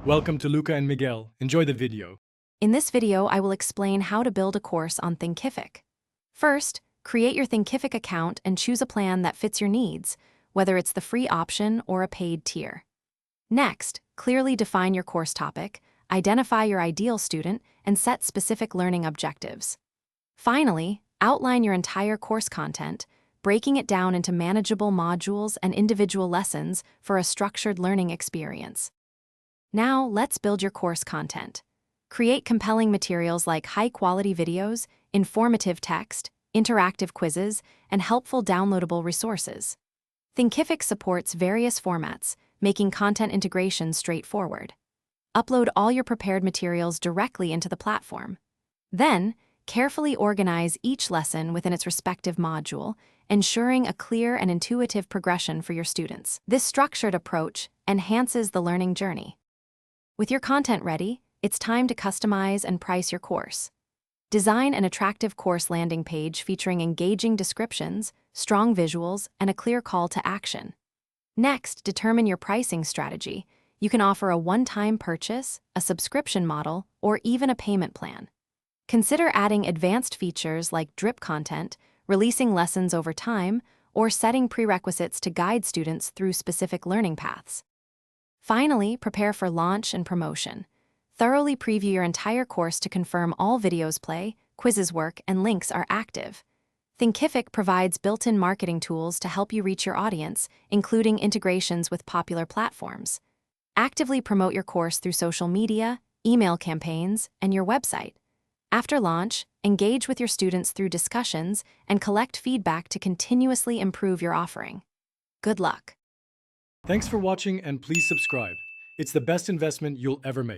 Welcome to Luca and Miguel. Enjoy the video. In this video, I will explain how to build a course on Thinkific. First, create your Thinkific account and choose a plan that fits your needs, whether it's the free option or a paid tier. Next, clearly define your course topic, identify your ideal student, and set specific learning objectives. Finally, outline your entire course content, breaking it down into manageable modules and individual lessons for a structured learning experience. Now, let's build your course content. Create compelling materials like high-quality videos, informative text, interactive quizzes, and helpful downloadable resources. Thinkific supports various formats, making content integration straightforward. Upload all your prepared materials directly into the platform. Then, carefully organize each lesson within its respective module, ensuring a clear and intuitive progression for your students. This structured approach enhances the learning journey. With your content ready, it's time to customize and price your course. Design an attractive course landing page featuring engaging descriptions, strong visuals, and a clear call to action. Next, determine your pricing strategy. You can offer a one-time purchase, a subscription model, or even a payment plan. Consider adding advanced features like drip content, releasing lessons over time, or setting prerequisites to guide students through specific learning paths. Finally, prepare for launch and promotion. Thoroughly preview your entire course to confirm all videos play, quizzes work, and links are active. Thinkific provides built-in marketing tools to help you reach your audience, including integrations with popular platforms. Actively promote your course through social media, email campaigns, and your website. After launch, engage with your students through discussions and collect feedback to continuously improve your offering. Good luck! Thanks for watching and please subscribe. It's the best investment you'll ever make.